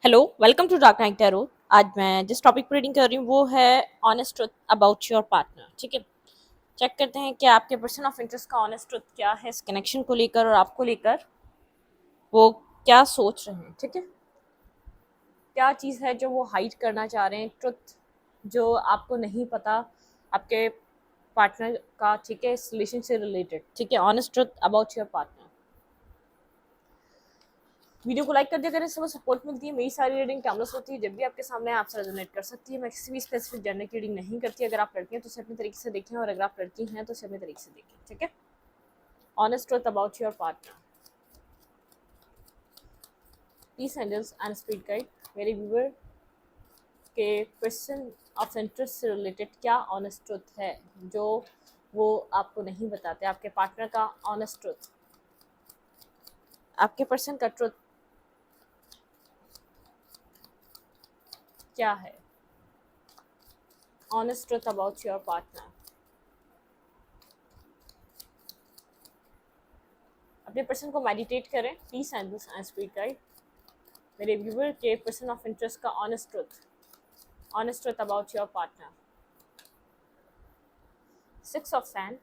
Hello, welcome to dark night tarot. आज मैं जिस टॉपिक पर रीडिंग कर रही हूँ वो है honest truth about your partner. ठीक है, चेक करते हैं कि आपके पर्सन ऑफ इंटरेस्ट का ऑनेस्ट ट्रुथ क्या है इस कनेक्शन को लेकर और आपको लेकर वो क्या सोच रहे हैं। ठीक है, क्या चीज़ है जो वो हाइड करना चाह रहे हैं, ट्रुथ जो आपको नहीं पता आपके पार्टनर का। ठीक है, इस रिलेशन से रिलेटेड। ठीक है, honest truth about your partner. Video को लाइक कर दिया करें, इससे सपोर्ट मिलती है। मेरी सारी रीडिंग टाइमलेस होती है, जब भी आपके सामने आपसे रेजोनेट कर सकती है। मैं किसी भी स्पेसिफिक जेंडर की रीडिंग नहीं करती। अगर आप लड़के हैं तो उसे अपने तरीके से देखें, और अगर आप लड़की हैं तो उसे अपने तरीके से देखें। ठीक है, honest truth about your partner. Peace angels and spirit guide, मेरे व्यूअर के पर्सन ऑफ इंटरेस्ट से रिलेटेड क्या ऑनेस्ट ट्रुथ है जो वो आपको नहीं बताते। आपके पार्टनर का ऑनेस्ट ट्रुथ, आपके पर्सन का ट्रुथ क्या है। Honest truth about your partner. अपने पर्सन को मेडिटेट करें। Peace angels and spirit guide, मेरे व्यूवर के पर्सन ऑफ इंटरेस्ट का honest truth about your partner. Six of sand,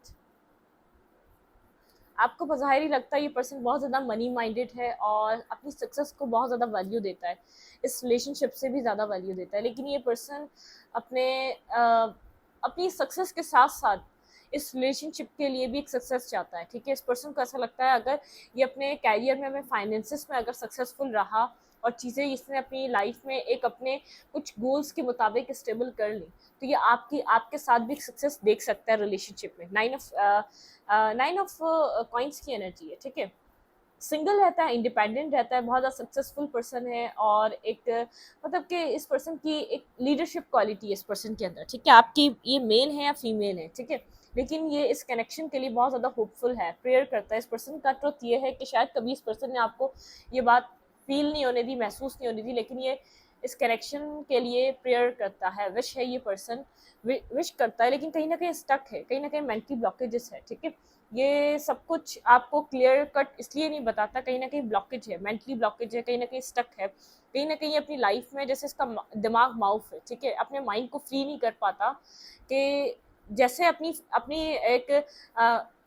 आपको बज़ाहिर ही लगता है ये पर्सन बहुत ज़्यादा मनी माइंडेड है और अपनी सक्सेस को बहुत ज़्यादा वैल्यू देता है, इस रिलेशनशिप से भी ज़्यादा वैल्यू देता है। लेकिन ये पर्सन अपने अपनी सक्सेस के साथ साथ इस रिलेशनशिप के लिए भी एक सक्सेस चाहता है। ठीक है, इस पर्सन को ऐसा लगता है अगर ये अपने कैरियर में, अपने फाइनेंसिस में अगर सक्सेसफुल रहा और चीज़ें इसने अपनी लाइफ में एक अपने कुछ गोल्स के मुताबिक स्टेबल कर ली, तो ये आपके साथ भी सक्सेस देख सकता है रिलेशनशिप में। नाइन ऑफ कॉइंस की एनर्जी है। ठीक है, सिंगल रहता है, इंडिपेंडेंट रहता है, बहुत ज़्यादा सक्सेसफुल पर्सन है और एक मतलब कि इस पर्सन की एक लीडरशिप क्वालिटी है इस पर्सन के अंदर। ठीक है, आपकी ये मेल है या फीमेल है। ठीक है, लेकिन ये इस कनेक्शन के लिए बहुत ज़्यादा होपफुल है, प्रेयर करता है। इस पर्सन का ट्रुथ ये है कि शायद कभी इस पर्सन ने आपको ये बात फील नहीं होने दी, महसूस नहीं होने दी, लेकिन ये इस कनेक्शन के लिए प्रेयर करता है। विश है ये पर्सन, विश करता है, लेकिन कहीं ना कहीं स्टक है, कहीं ना कहीं मेंटली ब्लॉकेजेस है। ठीक है, ये सब कुछ आपको क्लियर कट इसलिए नहीं बताता, कहीं ना कहीं ब्लॉकेज है, मेंटली ब्लॉकेज है, कहीं ना कहीं स्टक है, कहीं ना कहीं अपनी लाइफ में जैसे इसका दिमाग माउफ है। ठीक है, अपने माइंड को फ्री नहीं कर पाता कि जैसे अपनी अपनी एक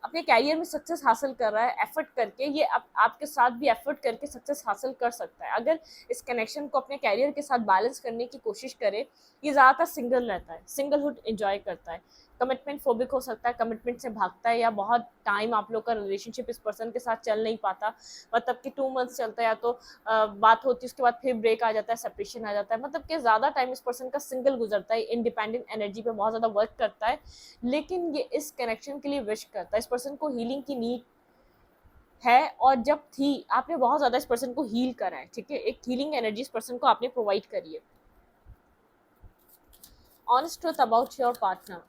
अपने कैरियर में सक्सेस हासिल कर रहा है एफर्ट करके, ये आपके साथ भी एफर्ट करके सक्सेस हासिल कर सकता है अगर इस कनेक्शन को अपने कैरियर के साथ बैलेंस करने की कोशिश करे। ये ज़्यादातर सिंगल रहता है, सिंगलहुड एंजॉय करता है, कमिटमेंट फोबिक हो सकता है, कमिटमेंट से भागता है, या बहुत टाइम आप लोग का रिलेशनशिप इस पर्सन के साथ चल नहीं पाता, मतलब कि 2 मंथ्स चलता है, या तो बात होती है उसके बाद फिर ब्रेक आ जाता है, सेपरेशन आ जाता है, मतलब कि ज़्यादा टाइम इस पर्सन का सिंगल गुजरता है, इंडिपेंडेंट एनर्जी पे बहुत ज़्यादा वर्क करता है। लेकिन ये इस कनेक्शन के लिए विश करता है, इस पर्सन को हीलिंग की नीड है, और जब थी आपने बहुत ज़्यादा इस पर्सन को हील करा है। ठीक है, एक हीलिंग एनर्जी इस पर्सन को आपने प्रोवाइड करी है। Honest truth about your partner,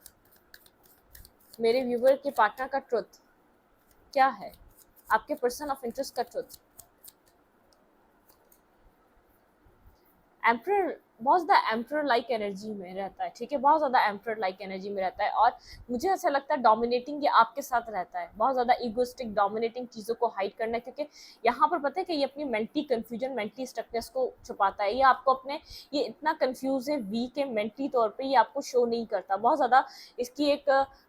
मेरे व्यूवर के पार्टनर का ट्रुथ क्या है, आपके पर्सन ऑफ इंटरेस्ट का ट्रुथ। एम्प्रर बहुत ज़्यादा एम्प्रर लाइक एनर्जी में रहता है। ठीक है, बहुत ज़्यादा एम्प्रर लाइक एनर्जी में रहता है, और मुझे ऐसा लगता है डोमिनेटिंग ये आपके साथ रहता है, बहुत ज़्यादा ईगोइस्टिक डोमिनेटिंग चीज़ों को हाइड करना है, क्योंकि यहाँ पर पता है कि ये अपनी मेंटली कन्फ्यूजन, मेंटली स्टकनेस को छुपाता है। ये आपको अपने, ये इतना कन्फ्यूज है, वीक है मेंटली तौर पर, ये आपको शो नहीं करता। बहुत ज़्यादा इसकी एक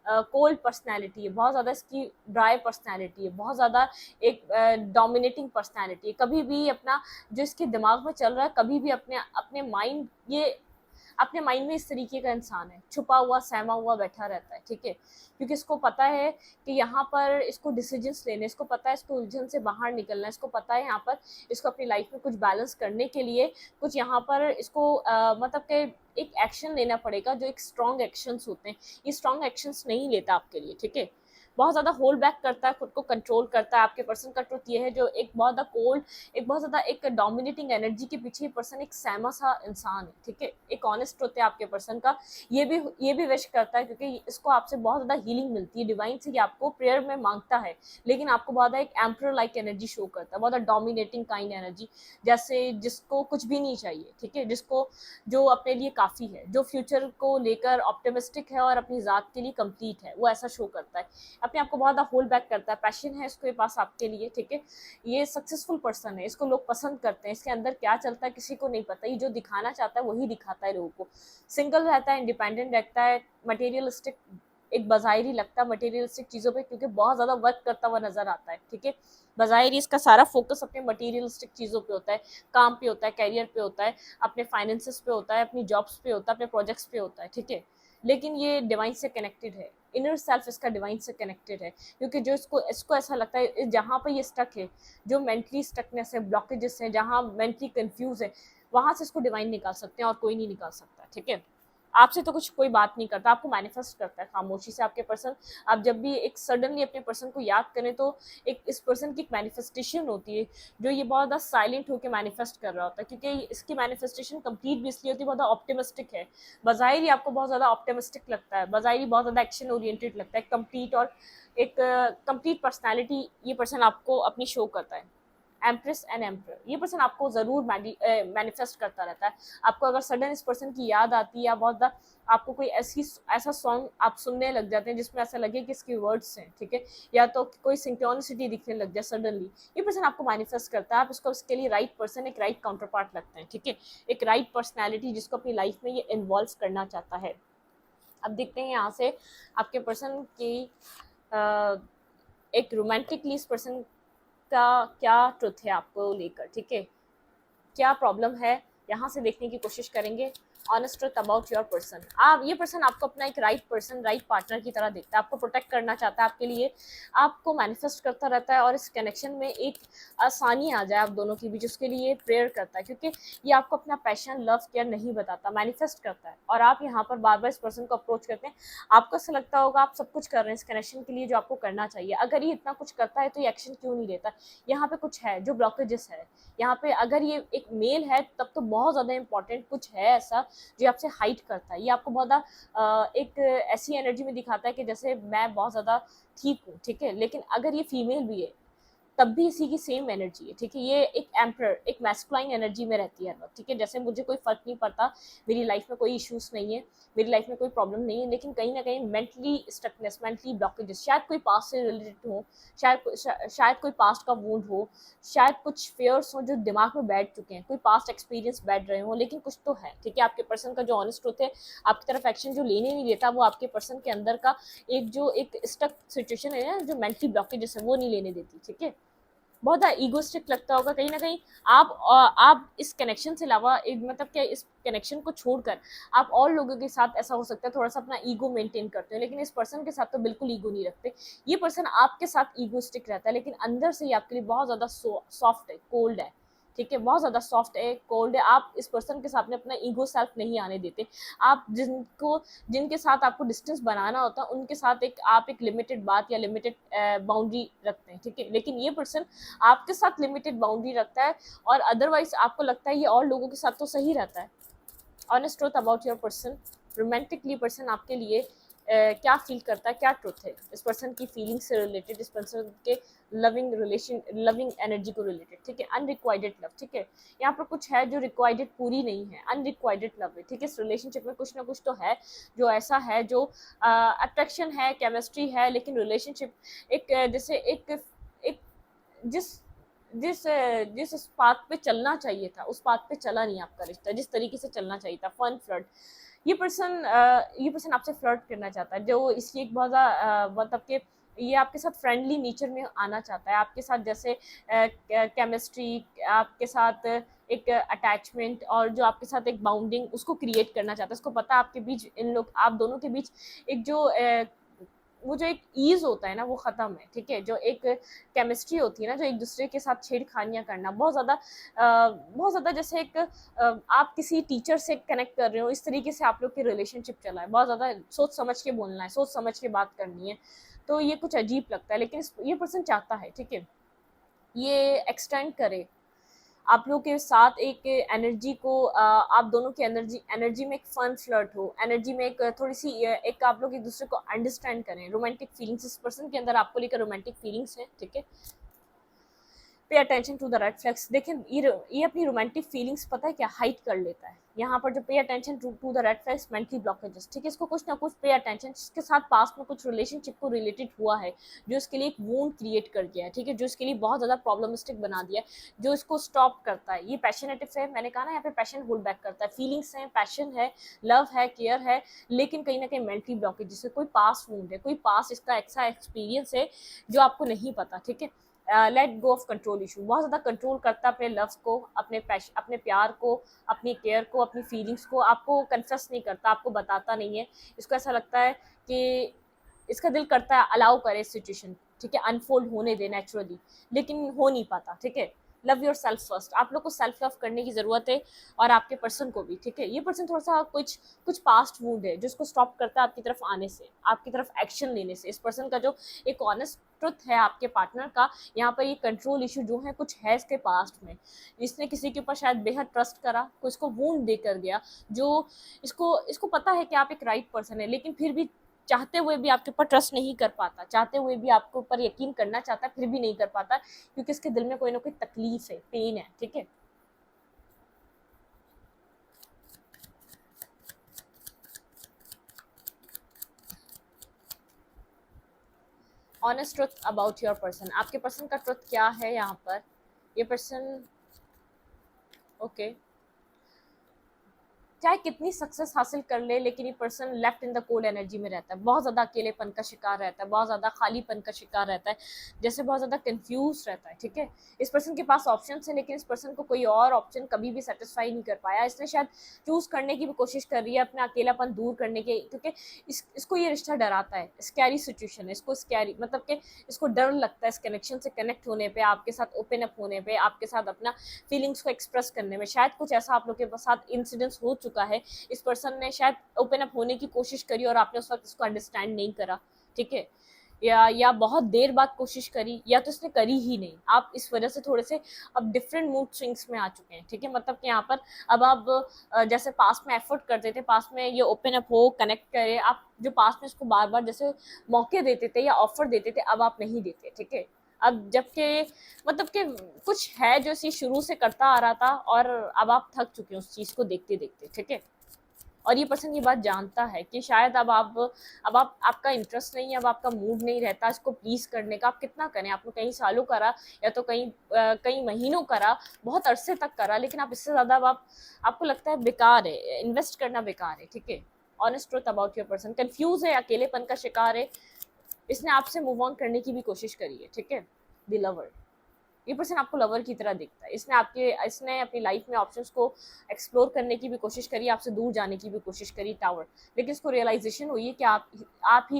कोल्ड पर्सनैलिटी है, बहुत ज़्यादा इसकी ड्राई पर्सनैलिटी है, बहुत ज़्यादा एक डोमिनेटिंग पर्सनैलिटी है। कभी भी अपना जो इसके दिमाग में चल रहा है, कभी भी अपने अपने माइंड, ये अपने माइंड में इस तरीके का इंसान है, छुपा हुआ सहमा हुआ बैठा रहता है। ठीक है, क्योंकि इसको पता है कि यहाँ पर इसको डिसीजंस लेने, इसको पता है इसको उलझन से बाहर निकलना है, इसको पता है यहाँ पर इसको अपनी लाइफ में कुछ बैलेंस करने के लिए कुछ यहाँ पर इसको मतलब कि एक एक्शन लेना पड़ेगा, जो एक स्ट्रॉन्ग एक्शंस होते हैं। ये स्ट्रॉन्ग एक्शंस नहीं लेता आपके लिए। ठीक है, बहुत ज़्यादा होल्ड बैक करता है, खुद को कंट्रोल करता है। आपके पर्सन का ट्रुथ ये है, जो एक बहुत ज़्यादा कोल्ड, एक बहुत ज़्यादा एक डोमिनेटिंग एनर्जी के पीछे पर्सन एक सहमा सा इंसान है। ठीक है, एक ऑनेस्ट ट्रुथ है आपके पर्सन का। ये भी विश करता है, क्योंकि इसको आपसे बहुत ज़्यादा हीलिंग मिलती है डिवाइन से, कि आपको प्रेयर में मांगता है, लेकिन आपको बहुत ज़्यादा एक एम्प्रर लाइक एनर्जी शो करता है, बहुत ज़्यादा डोमिनेटिंग काइंड एनर्जी, जैसे जिसको कुछ भी नहीं चाहिए। ठीक है, जिसको, जो अपने लिए काफ़ी है, जो फ्यूचर को लेकर ऑप्टिमिस्टिक है और अपनी ज़ात के लिए कंप्लीट है, वो ऐसा शो करता है। अपने आप को बहुत ज़्यादा होल्ड बैक करता है, पैशन है इसके पास आपके लिए, ठीक है। ये सक्सेसफुल पर्सन है, इसको लोग पसंद करते हैं, इसके अंदर क्या चलता है किसी को नहीं पता, ये जो दिखाना चाहता है वही दिखाता है लोगों को। सिंगल रहता है, इंडिपेंडेंट रहता है, मटेरियलिस्टिक एक बज़ाहिर लगता है मटेरियलिस्टिक चीज़ों पे, क्योंकि बहुत ज़्यादा वर्क करता हुआ नजर आता है, ठीक है। बज़ाहिर इसका सारा फोकस अपने मटेरियलिस्टिक चीज़ों पे होता है, काम पे होता है, कैरियर पे होता है, अपने फाइनेंसेस पे होता है, अपनी जॉब्स पे होता है, अपने प्रोजेक्ट्स पे होता है, ठीक है। लेकिन ये डिवाइन से कनेक्टेड है, इनर सेल्फ इसका डिवाइन से कनेक्टेड है, क्योंकि जो इसको इसको ऐसा लगता है जहाँ पर ये स्टक है, जो मेंटली स्टकनेस है, ब्लॉकेजेस है, जहाँ मेंटली कंफ्यूज है, वहाँ से इसको डिवाइन निकाल सकते हैं और कोई नहीं निकाल सकता, ठीक है। आपसे तो कुछ कोई बात नहीं करता, आपको मैनिफेस्ट करता है खामोशी से आपके पर्सन। आप जब भी एक सडनली अपने पर्सन को याद करें तो एक इस पर्सन की एक मैनिफेस्टेशन होती है, जो ये बहुत ज़्यादा साइलेंट होकर मैनिफेस्ट कर रहा होता है, क्योंकि इसकी मैनिफेस्टेशन कंप्लीट भी इसलिए होती है, बहुत ज़्यादा ऑप्टिमिस्टिक है। बज़ाहिर ही आपको बहुत ज़्यादा ऑप्टिमिस्टिक लगता है, बज़ाहिर ही बहुत ज़्यादा एक्शन ओरिएंटेड लगता है, कंप्लीट और एक कंप्लीट पर्सनैलिटी ये पर्सन आपको अपनी शो करता है। एम्प्रेस एंड एम्पर, ये पर्सन आपको ज़रूर मैनिफेस्ट करता रहता है। आपको अगर सडन इस पर्सन की याद आती है, या बहुत आपको कोई ऐसा सॉन्ग आप सुनने लग जाते हैं जिसमें ऐसा लगे कि इसके वर्ड्स हैं, ठीक है, या तो कोई सिंक्रोनिसिटी दिखने लग जाए सडनली, ये पर्सन आपको मैनिफेस्ट करता है। आप इसको इसके लिए राइट पर्सन, एक राइट काउंटर पार्ट लगते हैं, ठीक है, एक राइट पर्सनैलिटी जिसको अपनी लाइफ में ये इन्वॉल्व करना चाहता है। अब देखते हैं यहाँ से आपके पर्सन की एक रोमांटिकली इस पर्सन का क्या ट्रुथ है आपको लेकर, ठीक है, क्या प्रॉब्लम है, यहाँ से देखने की कोशिश करेंगे। Honest truth about your person. आप ये पर्सन आपको अपना एक राइट पर्सन, राइट पार्टनर की तरह देखता है, आपको प्रोटेक्ट करना चाहता है, आपके लिए आपको मैनिफेस्ट करता रहता है, और इस कनेक्शन में एक आसानी आ जाए आप दोनों के बीच, उसके लिए प्रेयर करता है, क्योंकि ये आपको अपना पैशन, लव, केयर नहीं बताता, मैनिफेस्ट करता है। और आप यहाँ पर बार बार इस पर्सन को अप्रोच करते हैं, आपको ऐसा लगता होगा आप सब कुछ कर रहे हैं इस कनेक्शन के लिए जो आपको करना चाहिए। अगर ये इतना कुछ करता है तो ये एक्शन क्यों नहीं लेता, यहाँ पे कुछ है जो ब्लॉकेजेस है, यहाँ पे अगर ये एक मेल है तब तो बहुत ज़्यादा इंपॉर्टेंट कुछ है ऐसा जो आपसे हाइड करता है। ये आपको बहुत ज़्यादा एक ऐसी एनर्जी में दिखाता है कि जैसे मैं बहुत ज़्यादा ठीक हूँ, ठीक है। लेकिन अगर ये फीमेल भी है तब भी इसी की सेम एनर्जी है, ठीक है। ये एक एम्पर, एक मैस्कुलाइन एनर्जी में रहती है हर वक्त, ठीक है। जैसे मुझे कोई फ़र्क नहीं पड़ता, मेरी लाइफ में कोई इश्यूज़ नहीं है, मेरी लाइफ में कोई प्रॉब्लम नहीं है, लेकिन कहीं ना कहीं मेंटली स्टकनेस, मेंटली ब्लॉकेजेस, शायद कोई पास्ट से रिलेटेड हो, शायद कोई पास्ट का वुंड हो, शायद कुछ फेयर्स हो जो दिमाग में बैठ चुके हैं, कोई पास्ट एक्सपीरियंस बैठ रहे हो, लेकिन कुछ तो है, ठीक है। आपके पर्सन का जो ऑनेस्ट ट्रुथ है, आपकी तरफ एक्शन जो लेने नहीं देता, वो आपके पर्सन के अंदर का एक जो एक स्टक सिचुएशन है ना, जो मेंटली ब्लॉकेजेस है वो नहीं लेने देती, ठीक है। बहुत ज़्यादा ईगोस्टिक लगता होगा कहीं ना कहीं। आप इस कनेक्शन से अलावा एक मतलब क्या, इस कनेक्शन को छोड़कर आप और लोगों के साथ ऐसा हो सकता है थोड़ा सा अपना ईगो मेंटेन करते हो, लेकिन इस पर्सन के साथ तो बिल्कुल ईगो नहीं रखते। ये पर्सन आपके साथ ईगोस्टिक रहता है, लेकिन अंदर से ही आपके लिए बहुत ज़्यादा सॉफ्ट है, कोल्ड है, ठीक है, बहुत ज़्यादा सॉफ्ट है, कोल्ड है। आप इस पर्सन के साथ में अपना ईगो सेल्फ नहीं आने देते। आप जिनके साथ आपको डिस्टेंस बनाना होता है उनके साथ आप एक लिमिटेड बात या लिमिटेड बाउंड्री रखते हैं, ठीक है। लेकिन ये पर्सन आपके साथ लिमिटेड बाउंड्री रखता है, और अदरवाइज आपको लगता है ये और लोगों के साथ तो सही रहता है। Honest truth about your person. Romantically person आपके लिए क्या फील करता है, क्या ट्रुथ है इस पर्सन की फीलिंग से रिलेटेड, इस पर्सन के लविंग रिलेशन, लविंग एनर्जी को रिलेटेड, ठीक है। अनरिक्वाइटेड लव, ठीक है, यहाँ पर कुछ है जो रिक्वाइटेड पूरी नहीं है, अनरिक्वाइटेड लव है, ठीक है। इस रिलेशनशिप में कुछ ना कुछ तो है जो ऐसा है, जो अट्रैक्शन है, केमिस्ट्री है, लेकिन रिलेशनशिप एक जैसे एक एक जिस जिस जिस पाथ पे चलना चाहिए था उस पाथ पे चला नहीं आपका रिश्ता, जिस तरीके से चलना चाहिए था। फन फ्लर्ट, ये पर्सन आपसे फ्लर्ट करना चाहता है, जो इसकी एक बहुत ज़्यादा मतलब कि ये आपके साथ फ्रेंडली नेचर में आना चाहता है, आपके साथ जैसे केमिस्ट्री, आपके साथ एक अटैचमेंट, और जो आपके साथ एक बाउंडिंग उसको क्रिएट करना चाहता है। उसको पता है आपके बीच, आप दोनों के बीच एक जो वो जो एक ईज होता है ना वो ख़त्म है, ठीक है। जो एक केमिस्ट्री होती है ना, जो एक दूसरे के साथ छेड़खानियाँ करना, बहुत ज़्यादा जैसे एक आप किसी टीचर से कनेक्ट कर रहे हो, इस तरीके से आप लोग की रिलेशनशिप चला है। बहुत ज़्यादा सोच समझ के बोलना है, सोच समझ के बात करनी है, तो ये कुछ अजीब लगता है, लेकिन ये पर्सन चाहता है, ठीक है, ये एक्सटेंड करे आप लोग के साथ एक एनर्जी को, आप दोनों की एनर्जी में एक फन फ्लर्ट हो, एनर्जी में एक थोड़ी सी एक आप लोग एक दूसरे को अंडरस्टैंड करें, रोमांटिक फीलिंग्स इस पर्सन के अंदर आपको लेकर रोमांटिक फीलिंग्स हैं, ठीक है। Pay attention to the red flags. देखें ये अपनी रोमांटिक फीलिंग्स पता है क्या हाइड कर लेता है। यहाँ पर जो pay attention to the red flags mentally blockages, ठीक है, इसको कुछ ना कुछ पे अटेंशन, जिसके साथ पास में कुछ रिलेशनशिप को रिलेटेड हुआ है, जो इसके लिए एक वूंड क्रिएट कर गया है, ठीक है, जो इसके लिए बहुत ज़्यादा प्रॉब्लमिस्टिक बना दिया है, जो इसको स्टॉप करता है। ये पैशनेटिव है, मैंने कहा ना यहाँ पे पैशन होल्ड बैक करता है, फीलिंग्स हैं, पैशन है, लव है, केयर है, लेकिन कहीं ना कहीं मेंटली ब्लॉकेज, जिससे कोई पास वूंड है, कोई पास इसका ऐसा एक्सपीरियंस है जो आपको नहीं पता, ठीक है। Let go of control issue, बहुत ज़्यादा कंट्रोल करता है अपने लव को, अपने प्यार को, अपनी केयर को, अपनी फीलिंग्स को, आपको कन्फेस नहीं करता, आपको बताता नहीं है। इसको ऐसा लगता है कि इसका दिल करता है अलाउ करे इस सिचुएशन, ठीक है, अनफोल्ड होने दे नेचुरली, लेकिन हो नहीं पाता, ठीक है। लव योर सेल्फ फर्स्ट, आप लोग को सेल्फ लव करने की ज़रूरत है, और आपके पर्सन को भी, ठीक है। ये पर्सन थोड़ा सा कुछ पास्ट वूंड है जिसको स्टॉप करता है आपकी तरफ आने से, आपकी तरफ एक्शन लेने से। इस पर्सन का जो एक ऑनेस्ट ट्रुथ है आपके पार्टनर का, यहाँ पर ये कंट्रोल इशू जो है कुछ है इसके पास्ट में। इसने किसी के ऊपर शायद बेहद ट्रस्ट करा, को इसको वूंड देकर गया, जो इसको पता है कि आप एक राइट पर्सन है, लेकिन फिर भी चाहते हुए भी आपके ऊपर ट्रस्ट नहीं कर पाता, चाहते हुए भी आपके ऊपर यकीन करना चाहता है, फिर भी नहीं कर पाता, क्योंकि इसके दिल में कोई ना कोई तकलीफ है, पेन है, ठीक है। Honest truth about your person, आपके पर्सन का ट्रुथ क्या है यहाँ पर। ये पर्सन ओके चाहे कितनी सक्सेस हासिल कर ले, लेकिन ये person left in the cold energy में रहता है, बहुत ज़्यादा अकेलेपन का शिकार रहता है, बहुत ज़्यादा खालीपन का शिकार रहता है, जैसे बहुत ज़्यादा कंफ्यूज रहता है, ठीक है। इस पर्सन के पास ऑप्शन है, लेकिन इस पर्सन को कोई और ऑप्शन कभी भी सेटिस्फाई नहीं कर पाया। इसने शायद चूज़ करने की भी कोशिश कर रही है अपना अकेलापन दूर करने के, क्योंकि इसको ये रिश्ता डराता है, स्कैरी सिचुएशन है, इसको स्कैरी मतलब कि इसको डर लगता है इस कनेक्शन से कनेक्ट होने पर, आपके साथ ओपन अप होने पर, आपके साथ अपना फीलिंग्स को एक्सप्रेस करने में। शायद कुछ ऐसा आप लोग के साथ इंसिडेंट्स हो चुका है, इस पर्सन ने शायद ओपन अप होने की कोशिश करी और आपने उस वक्त इसको अंडरस्टैंड नहीं करा, ठीक है, या बहुत देर बाद कोशिश करी, या तो इसने करी ही नहीं। आप इस वजह से थोड़े से अब डिफरेंट मूड स्विंग्स में आ चुके हैं, ठीक है, मतलब कि यहाँ पर अब आप जैसे पास में एफर्ट करते थे, पास में ये ओपन अप हो, कनेक्ट करे, आप जो पास में इसको बार बार जैसे मौके देते थे या ऑफर देते थे, अब आप नहीं देते, ठीक है। अब जबकि मतलब कि कुछ है जो इसी शुरू से करता आ रहा था, और अब आप थक चुके हैं उस चीज़ को देखते देखते, ठीक है। और ये पर्सन ये बात जानता है कि शायद अब आप आपका इंटरेस्ट नहीं है, अब आपका मूड नहीं रहता इसको प्लीज करने का। आप कितना करें, आपने कई सालों करा, या तो कई महीनों करा, बहुत अरसे तक करा, लेकिन आप इससे ज्यादा अब आपको लगता है बेकार है, इन्वेस्ट करना बेकार है, ठीक है। Honest truth about your person, confuse है, अकेलेपन का शिकार है, इसने आपसे मूव ऑन करने की भी कोशिश करी है, ठीक है। द लवर, ये पर्सन आपको लवर की तरह दिखता है, इसने अपनी लाइफ में ऑप्शंस को एक्सप्लोर करने की भी कोशिश करी, आपसे दूर जाने की भी कोशिश करी, टावर, लेकिन इसको रियलाइजेशन हुई है कि आप ही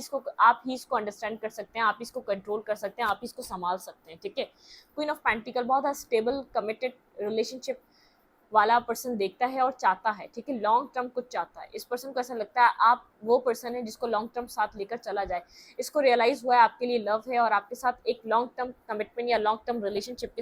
इसको अंडरस्टैंड कर सकते हैं, आप इसको कंट्रोल कर सकते हैं, आप इसको संभाल सकते हैं, ठीक है। क्वीन ऑफ पेंटिकल, बहुत स्टेबल कमिटेड रिलेशनशिप वाला पर्सन देखता है और चाहता है, ठीक है, लॉन्ग टर्म कुछ चाहता है। इस पर्सन को ऐसा लगता है आप वो पर्सन है जिसको लॉन्ग टर्म साथ लेकर चला जाए। इसको रियलाइज हुआ है आपके लिए लव है, और आपके साथ एक लॉन्ग टर्म कमिटमेंट या लॉन्ग टर्म रिलेशनशिप के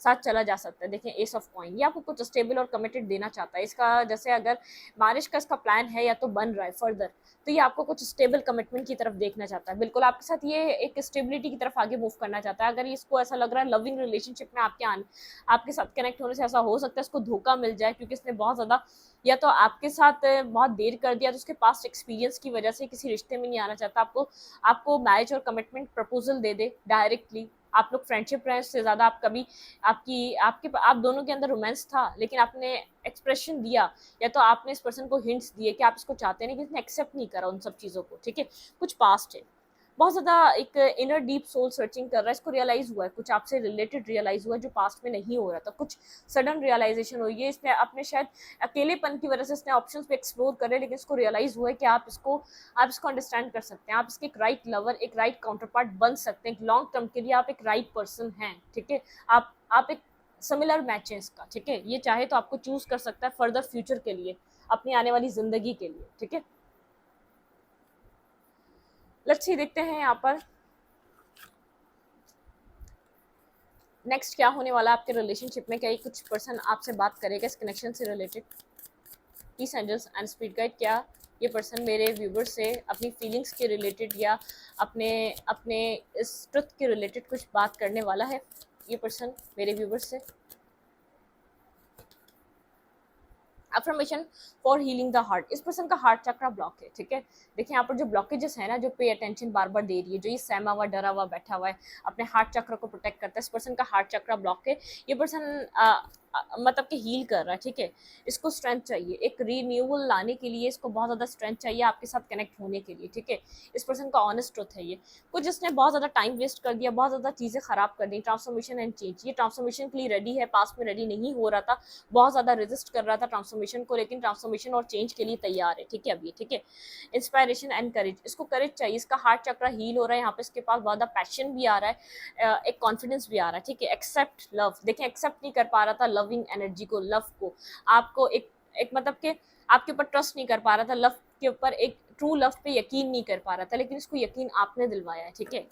साथ चला जा सकता है। देखें एस ऑफ कॉइन, ये आपको कुछ स्टेबल और कमिटेड देना चाहता है। इसका जैसे अगर मैरिज का इसका प्लान है या तो बन रहा है फर्दर, तो ये आपको कुछ स्टेबल कमिटमेंट की तरफ देखना चाहता है, बिल्कुल आपके साथ ये एक स्टेबिलिटी की तरफ आगे मूव करना चाहता है। अगर इसको ऐसा लग रहा है लविंग रिलेशनशिप में आपके साथ कनेक्ट होने से ऐसा हो सकता है इसको धोखा मिल जाए, क्योंकि इसने बहुत ज़्यादा या तो आपके साथ बहुत देर कर दिया, तो उसके पास्ट एक्सपीरियंस की वजह से किसी रिश्ते में नहीं आना चाहता, आपको मैरिज और कमिटमेंट प्रपोजल दे दे डायरेक्टली। आप लोग फ्रेंडशिप रहे, उससे ज़्यादा आप कभी आप दोनों के अंदर रोमांस था, लेकिन आपने एक्सप्रेशन दिया, या तो आपने इस पर्सन को हिंट्स दिए कि आप इसको चाहते नहीं, किसने एक्सेप्ट नहीं करा उन सब चीज़ों को, ठीक है। कुछ पास्ट है, बहुत ज़्यादा एक इनर डीप सोल सर्चिंग कर रहा है, इसको रियलाइज हुआ है कुछ आपसे रिलेटेड रियलाइज हुआ है जो पास्ट में नहीं हो रहा था, कुछ सडन रियलाइजेशन हुई है। इसने अपने शायद अकेलेपन की वजह से इसने ऑप्शंस पे एक्सप्लोर करे, लेकिन इसको रियलाइज हुआ है कि आप इसको अंडरस्टैंड कर सकते हैं, आप इसके एक राइट लवर, एक राइट काउंटर पार्ट बन सकते हैं, लॉन्ग टर्म के लिए आप एक राइट पर्सन हैं, ठीक है। आप एक सिमिलर मैच है इसका, ठीक है। ये चाहे तो आपको चूज कर सकता है फर्दर फ्यूचर के लिए, अपनी आने वाली जिंदगी के लिए, ठीक है। लेट्स सी, देखते हैं यहाँ पर नेक्स्ट क्या होने वाला आपके रिलेशनशिप में। क्या ये कुछ पर्सन आपसे बात करेगा इस कनेक्शन से related. Peace angels and spirit guide, क्या ये पर्सन मेरे व्यूवर से अपनी फीलिंग्स के रिलेटेड या अपने इस ट्रुथ के रिलेटेड कुछ बात करने वाला है। ये पर्सन मेरे व्यूवर्स से affirmation for healing the heart. इस पर्सन का हार्ट चक्रा ब्लॉक है, ठीक है। देखिए यहाँ पर जो ब्लॉकेजेस है ना, जो पे अटेंशन बार बार दे रही है, जो ये सहमा हुआ डरा हुआ बैठा हुआ है, अपने हार्ट चक्र को प्रोटेक्ट करता है, इस पर्सन का हार्ट चक्रा ब्लॉक है। ये पर्सन मतलब कि हील कर रहा है, ठीक है। इसको स्ट्रेंथ चाहिए, एक रीन्यूअल लाने के लिए इसको बहुत ज़्यादा स्ट्रेंथ चाहिए आपके साथ कनेक्ट होने के लिए, ठीक है। इस पर्सन का ऑनेस्ट ट्रुथ है ये। कुछ इसने बहुत ज़्यादा टाइम वेस्ट कर दिया, बहुत ज़्यादा चीज़ें ख़राब कर दी, ट्रांसफॉर्मेशन एंड चेंज। ये ट्रांसफॉर्मेशन के लिए रेडी है, पास में रेडी नहीं हो रहा था, बहुत ज़्यादा रेजिस्ट कर रहा था ट्रांसफॉर्मेशन को, लेकिन ट्रांसफॉर्मेशन और चेंज के लिए तैयार है, ठीक है। अभी ठीक है। इंस्पायरेशन एंड करेज, इसको करेज चाहिए, इसका हार्ट चक्रा हील हो रहा है, यहाँ पे इसके पास बहुत ज़्यादा पैशन भी आ रहा है, एक कॉन्फिडेंस भी आ रहा है, ठीक है। एक्सेप्ट लव, देखिए एक्सेप्ट नहीं कर पा रहा था लविंग एनर्जी को, लव को, आपको एक मतलब के आपके ऊपर ट्रस्ट नहीं कर पा रहा था, लव के ऊपर एक ट्रू लव पे यकीन नहीं कर पा रहा था, लेकिन इसको यकीन आपने दिलवाया है, ठीक है।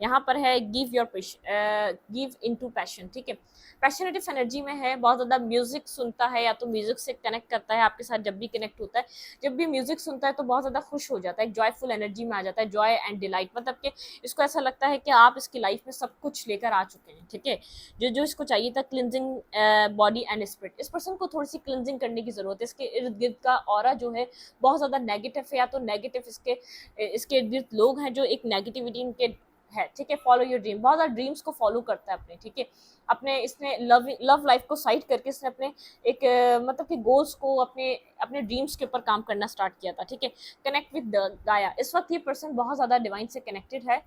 यहाँ पर है गिव इनटू पैशन, ठीक है। पैशनेटिव एनर्जी में है, बहुत ज़्यादा म्यूजिक सुनता है, या तो म्यूजिक से कनेक्ट करता है आपके साथ, जब भी कनेक्ट होता है, जब भी म्यूजिक सुनता है तो बहुत ज़्यादा खुश हो जाता है, एक जॉयफुल एनर्जी में आ जाता है, जॉय एंड डिलाइट, मतलब कि इसको ऐसा लगता है कि आप इसकी लाइफ में सब कुछ लेकर आ चुके हैं, ठीक है। जो जो इसको चाहिए था, क्लिनजिंग बॉडी एंड स्पिरिट। इस पर्सन को थोड़ी सी क्लिनजिंग करने की जरूरत है, इसके इर्द गिर्द का ऑरा जो है बहुत ज़्यादा नेगेटिव है, या तो नेगेटिव इसके इर्द गिर्द लोग हैं जो एक नेगेटिविटी इनके है, ठीक है। फॉलो योर ड्रीम, बहुत ज़्यादा ड्रीम्स को फॉलो करता है अपने, ठीक है। अपने इसने लव लाइफ को साइड करके इसने अपने एक मतलब कि गोल्स को, अपने अपने ड्रीम्स के ऊपर काम करना स्टार्ट किया था, ठीक है। कनेक्ट विद गाया, इस वक्त ये पर्सन बहुत ज़्यादा डिवाइन से कनेक्टेड है,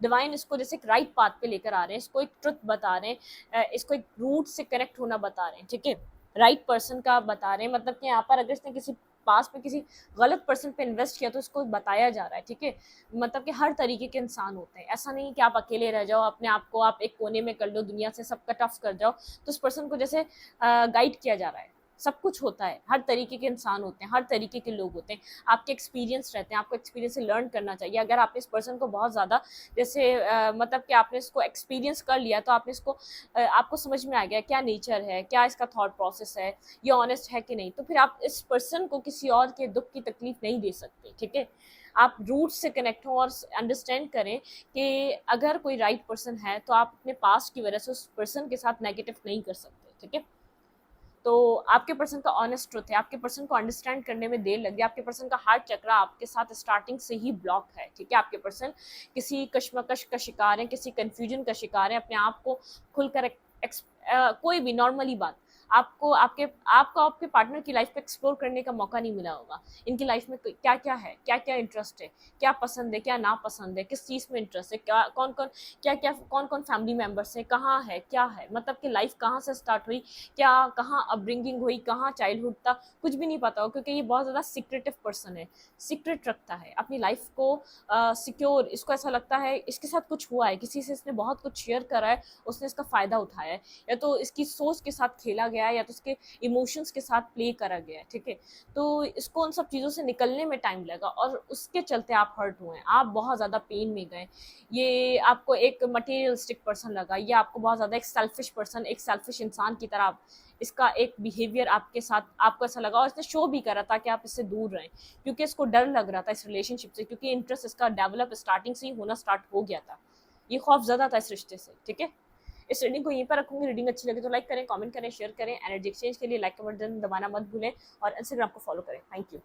डिवाइन इसको जैसे एक राइट पाथ पे लेकर आ रहे हैं, इसको एक ट्रुथ बता रहे हैं, इसको एक रूट से कनेक्ट होना बता रहे हैं, ठीक है। राइट पर्सन का बता रहे हैं, मतलब कि यहाँ पर अगर इसने किसी पास में किसी गलत पर्सन पे इन्वेस्ट किया तो इसको बताया जा रहा है, ठीक है। मतलब कि हर तरीके के इंसान होते हैं, ऐसा नहीं कि आप अकेले रह जाओ, अपने आप को आप एक कोने में कर लो, दुनिया से सब कट ऑफ कर जाओ, तो उस पर्सन को जैसे गाइड किया जा रहा है। सब कुछ होता है, हर तरीके के इंसान होते हैं, हर तरीके के लोग होते हैं, आपके एक्सपीरियंस रहते हैं, आपको एक्सपीरियंस से लर्न करना चाहिए। अगर आप इस पर्सन को बहुत ज़्यादा जैसे मतलब कि आपने इसको एक्सपीरियंस कर लिया, तो आपने इसको आपको समझ में आ गया क्या नेचर है, क्या इसका थॉट प्रोसेस है, ये ऑनेस्ट है कि नहीं, तो फिर आप इस पर्सन को किसी और के दुख की तकलीफ नहीं दे सकते, ठीक है। आप रूट से कनेक्ट हो और अंडरस्टैंड करें कि अगर कोई राइट पर्सन है तो आप अपने पास्ट की वजह से उस पर्सन के साथ नेगेटिव नहीं कर सकते, ठीक है। तो आपके पर्सन का ऑनेस्ट ट्रुथ है, आपके पर्सन को अंडरस्टैंड करने में देर लगी, आपके पर्सन का हार्ट चक्रा आपके साथ स्टार्टिंग से ही ब्लॉक है, ठीक है। आपके पर्सन किसी कश्मकश का शिकार है, किसी कंफ्यूजन का शिकार है, अपने आप को खुलकर कोई भी नॉर्मली बात आपको आपके पार्टनर की लाइफ को एक्सप्लोर करने का मौका नहीं मिला होगा। इनकी लाइफ में क्या क्या है, क्या क्या इंटरेस्ट है, क्या पसंद है, क्या ना पसंद है, किस चीज़ में इंटरेस्ट है, कौन कौन फैमिली मेम्बर्स है, कहाँ है, क्या है, मतलब कि लाइफ कहाँ से स्टार्ट हुई, क्या कहाँ अपब्रिंगिंग हुई, कहाँ चाइल्डहुड था, कुछ भी नहीं पता हो, क्योंकि ये बहुत ज़्यादा सीक्रेटिव पर्सन है, सीक्रेट रखता है अपनी लाइफ को सिक्योर। इसको ऐसा लगता है इसके साथ कुछ हुआ है, किसी से इसने बहुत कुछ शेयर करा है, उसने इसका फ़ायदा उठाया है, या तो इसकी सोच के साथ खेला गया है, या तो उसके इमोशंस के साथ प्ले करा गया है, ठीक है। तो इसको उन सब चीज़ों से निकलने में टाइम लगा, और उसके चलते आप हर्ट हुए, आप बहुत ज़्यादा पेन में गए। ये आपको एक मटेरियलिस्टिक पर्सन लगा, ये आपको बहुत ज़्यादा एक सेल्फिश पर्सन, एक सेल्फिश इंसान की तरह इसका एक बिहेवियर आपके साथ आपको ऐसा लगा, और इसने शो भी करा था कि आप इससे दूर रहें, क्योंकि इसको डर लग रहा था इस रिलेशनशिप से, क्योंकि इंटरेस्ट इसका डेवलप स्टार्टिंग से ही होना स्टार्ट हो गया था, ये खौफ ज़्यादा था इस रिश्ते से, ठीक है। इस रीडिंग को यहीं पर रखूंगी। रीडिंग अच्छी लगे तो लाइक करें, कमेंट करें, शेयर करें। एनर्जी एक्सचेंज के लिए लाइक का बटन दबाना मत भूलें, और इंस्टाग्राम को फॉलो करें। Thank you.